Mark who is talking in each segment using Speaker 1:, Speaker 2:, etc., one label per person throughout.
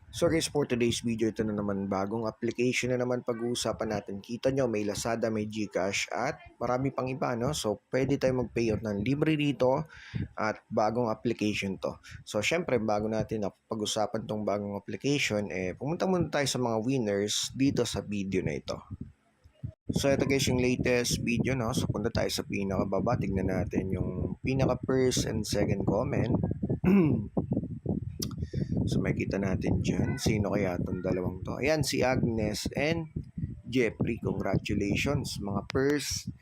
Speaker 1: So guys, for today's video, ito na naman bagong application na naman pag-uusapan natin. Kita nyo, may Lazada, may GCash at marami pang iba, no? So pwede tayo mag-payout ng libre dito at bagong application to. So syempre, bago natin pag-usapan tong bagong application, pumunta muna tayo sa mga winners dito sa video na ito. So ito guys yung latest video, no? So punta tayo sa pinakababa, tignan natin yung pinaka first and second comment. So makita natin dyan, sino kaya itong dalawang to. Ayan, si Agnes and Jeffrey. Congratulations, mga first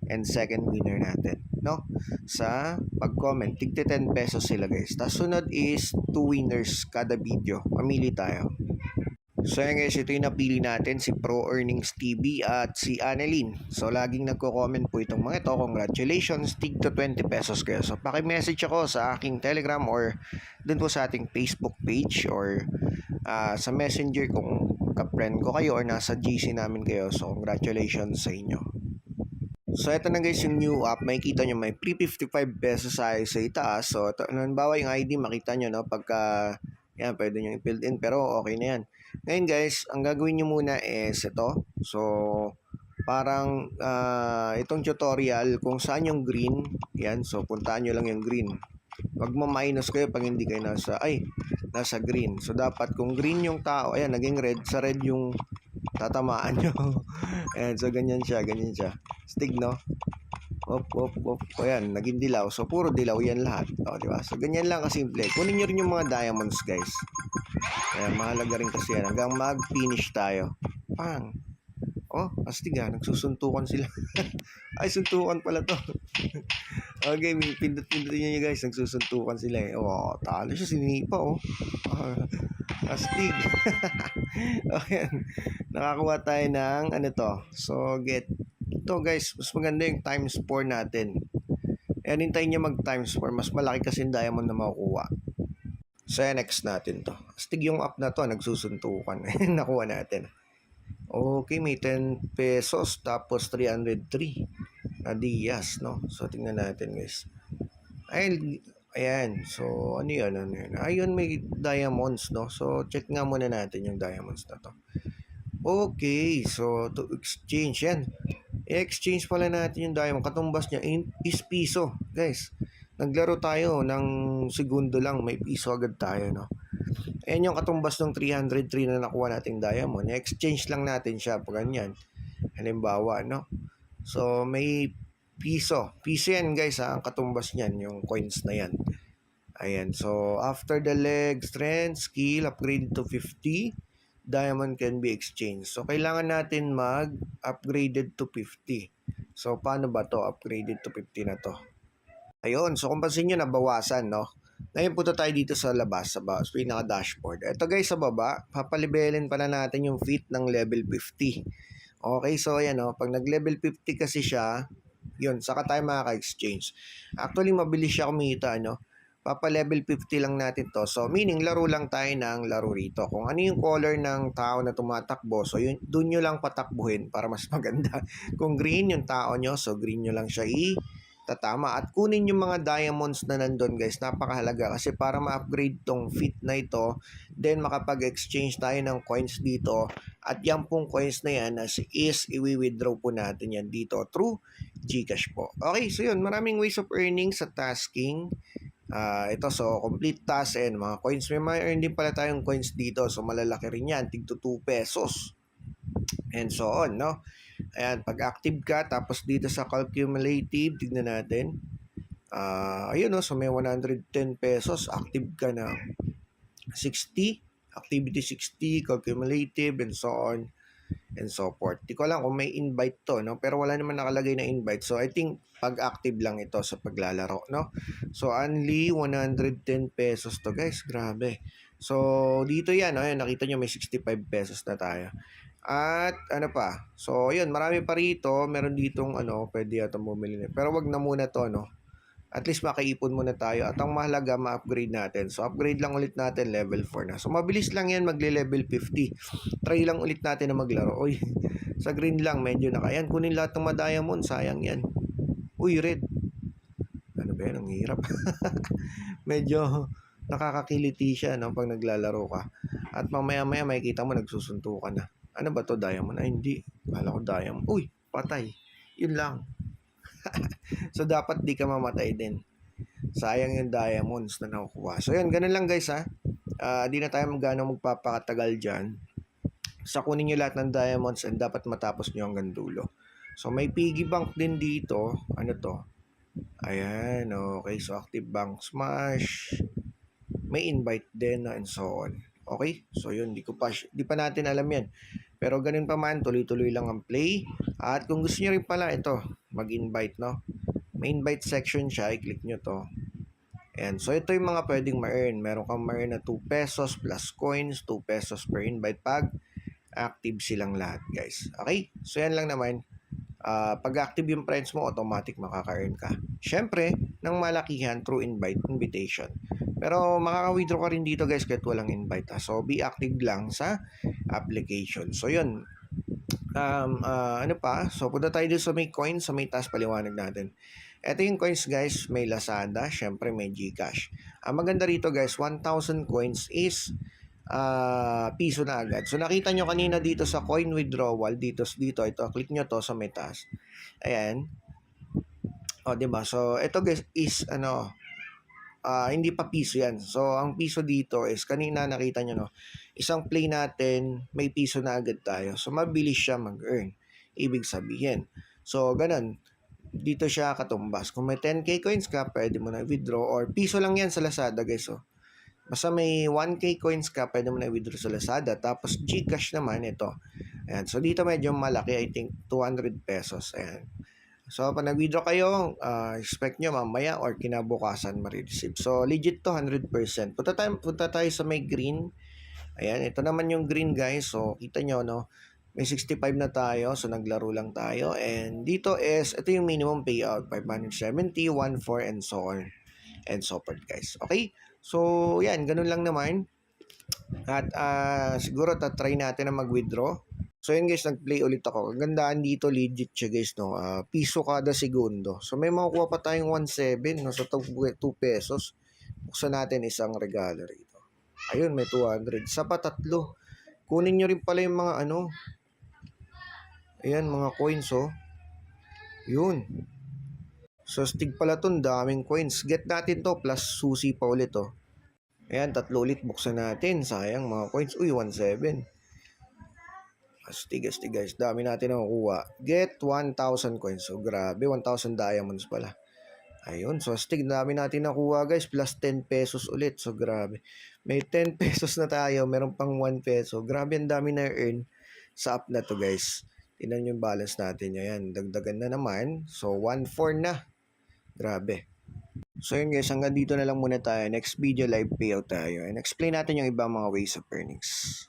Speaker 1: and second winner natin, no? Sa pag-comment, tigti 10 pesos sila guys. Tapos sunod is 2 winners kada video. Mamili tayo. So yan guys, ito yung napili natin, si Pro Earnings TV at si Annalyn. So laging nagko-comment po itong mga ito. Congratulations, tig to 20 pesos kayo. So paki-message ako sa aking Telegram or dun po sa ating Facebook page or sa Messenger kung ka-friend ko kayo or nasa GC namin kayo. So congratulations sa inyo. So ito na guys yung new app, makikita nyo may free 55 pesos sa itaas. So ito, halimbawa yung ID makita nyo, no, pagka yan pwede nyo i-fill in pero okay na yan. Ngayon guys, ang gagawin nyo muna is ito. So parang itong tutorial kung saan yung green, yan, so puntaan nyo lang yung green. Wag ma-minus kayo pag hindi kayo nasa green. So dapat kung green yung tao, ayan naging red, sa red yung tatamaan nyo. Ayan, so ganyan siya. Stig, no? Op. Ayan, naging dilaw. So, puro dilaw yan lahat. O, di ba? So, ganyan lang kasimple. Kunin nyo rin yung mga diamonds, guys. Ayan, mahalaga rin kasi yan. Hanggang mag-finish tayo. Pang. Oh, astig ha. Nagsusuntukan sila. Ay, suntukan pala to. Okay, pindot-pindutin nyo guys. Nagsusuntukan sila eh. Oh, talo siya. Sinipa, oh. Astig. Okay. Nakakuha tayo ng ano to. So, get ito guys, mas maganda yung times 4 natin. Ayan, hintayin nyo mag times 4. Mas malaki kasi yung diamond na makukuha. So, next natin to. Astig yung app na to, nagsusuntukan. Nakuha natin. Okay, may 10 pesos tapos 303 na Diaz, no? So, tingnan natin guys. Ayan. So, ano yun? Ayun, may diamonds, no? So, check nga muna natin yung diamonds na to. Okay, so to exchange yan. I-exchange pala natin yung diamond. Katumbas niya is piso. Guys, naglaro tayo ng segundo lang. May piso agad tayo, no? Ayan yung katumbas ng 303 na nakuha nating diamond. I-exchange lang natin siya pag ganyan. Halimbawa, no? So, may piso. Piso yan, guys, ha? Ang katumbas niyan, yung coins na yan. Ayan. So, after the leg, strength, skill, upgrade to 50. Diamond can be exchanged. So, kailangan natin mag-upgraded to 50. So, paano ba to? Upgraded to 50 na to. Ayun. So, kung pansin nyo, nabawasan, no? Ngayon, punta tayo dito sa labas, sa pinaka-dashboard. Ito guys, sa baba, papalibelin pala natin yung feet ng level 50. Okay, so ayan, no? Pag nag-level 50 kasi siya, yun, saka tayo makaka-exchange. Actually, mabilis siya kumita, no? Papa-level 50 lang natin to. So, meaning, laro lang tayo ng laro rito. Kung ano yung color ng tao na tumatakbo, so, yun, dun nyo lang patakbuhin para mas maganda. Kung green yung tao nyo, so, green nyo lang siya tatama. At kunin yung mga diamonds na nandun, guys. Napakahalaga. Kasi para ma-upgrade tong fit na ito, then makapag-exchange tayo ng coins dito. At yung pong coins na yan is i-withdraw po natin yan dito through GCash po. Okay, so yun. Maraming ways of earning sa tasking. Ito, so complete task and mga coins. May ma-earn din pala tayong coins dito. So malalaki rin yan. Tig to 2 pesos. And so on, no? Ayan, pag active ka, tapos dito sa cumulative, tignan natin. Ayun, no? So may 110 pesos. Active ka na 60. Activity 60, cumulative, and so on and so forth. Di ko alam kung may invite to, no? Pero wala naman nakalagay na invite. So, I think pag-active lang ito sa paglalaro, no? So, only 110 pesos to, guys. Grabe. So, dito yan, no? Ayan, nakita nyo may 65 pesos na tayo. At, ano pa? So, yun, marami pa rito. Meron ditong, pwede yata bumili na. Pero wag na muna to, no? At least makaipon muna tayo. At ang mahalaga, ma-upgrade natin. So, upgrade lang ulit natin, level 4 na. So, mabilis lang yan, magle-level 50. Try lang ulit natin na maglaro. Uy, sa green lang, medyo nakayan. Kunin lahat ng ma-diamond, sayang yan. Uy, red. Ano ba yan? Ang hirap. Medyo nakakakiliti siya, no, pag naglalaro ka. At mamaya-maya makikita mo nagsusuntukan na. Ano ba 'to, diamond? Ay hindi, akala ko diamond. Uy, patay. Yun lang. So dapat di ka mamatay din. Sayang yung diamonds na nakukuha. So yun, ganun lang guys ha. Di na tayo gano'ng magpapakatagal dyan. Sa kunin nyo lahat ng diamonds and dapat matapos nyo hanggang dulo. So may piggy bank din dito. Ano to? Ayan, okay. So active bank smash. May invite din and so on. Okay? So yun, di pa natin alam yan. Pero ganun pa man, tuloy-tuloy lang ang play. At kung gusto nyo rin pala ito, mag-invite, no? May invite section siya, i-click nyo to. And so ito yung mga pwedeng ma-earn. Meron kang ma-earn na 2 pesos plus coins, 2 pesos per invite pag active silang lahat, guys. Okay? So yan lang naman. Pag active yung friends mo, automatic makaka-earn ka. Syempre, ng malakihan through invitation. Pero makaka-withdraw ka rin dito guys kahit walang invite. So be active lang sa application. So yun. Ano pa? So punta tayo dito sa may coins, sa may taas paliwanag natin. Ito yung coins guys, may Lazada, syempre may GCash. Ang maganda rito guys, 1,000 coins is piso na agad. So nakita nyo kanina dito sa coin withdrawal, dito ito, click nyo to sa may taas. Ayan. O, diba? So ito guys is hindi pa piso yan. So ang piso dito is kanina nakita nyo, no, isang play natin, may piso na agad tayo. So mabilis siya mag-earn. Ibig sabihin. So ganun, dito siya katumbas. Kung may 10k coins ka, pwede mo na withdraw, or piso lang yan sa Lazada guys. So basta may 1k coins ka, pwede mo na withdraw sa Lazada. Tapos GCash naman ito. Ayan. So dito medyo malaki, I think 200 pesos. Ayan. So pag nag-withdraw kayo, expect nyo mamaya or kinabukasan ma-receive. So legit to 100%. Punta tayo sa may green. Ayan, ito naman yung green guys. So kita nyo, no, may 65 na tayo. So naglaro lang tayo. And dito is, ito yung minimum payout, 570, 1.4 and so on. And so forth guys. Okay? So yan, ganun lang naman. At siguro tatry natin na mag-withdraw. So yun guys, nag-play ulit ako. Ang gandaan dito, legit siya guys, no. Piso kada segundo. So may makukuha pa tayong 1.7, no. So 2 pesos. Buksan natin isang regalo rito. Ayun, may 200. Sa pa tatlo. Kunin nyo rin pala yung mga ayan, mga coins, oh. Yun. So stig pala to, daming coins. Get natin to, plus susi pa ulit, oh. Ayan, tatlo ulit. Buksan natin. Sayang, mga coins. Uy, 1.7. Astig guys. Dami natin nakukuha. Get 1,000 coins. So grabe, 1,000 diamonds pala. Ayun, so astig, dami natin nakuha guys. Plus 10 pesos ulit. So grabe. May 10 pesos na tayo. Meron pang 1 peso. Grabe, ang dami na earn sa app na to guys. Tingnan yung balance natin. Ayan, dagdagan na naman. So 1.4 na. Grabe. So yun guys, hanggang dito na lang muna tayo. Next video, live payout tayo. And explain natin yung ibang mga ways of earnings.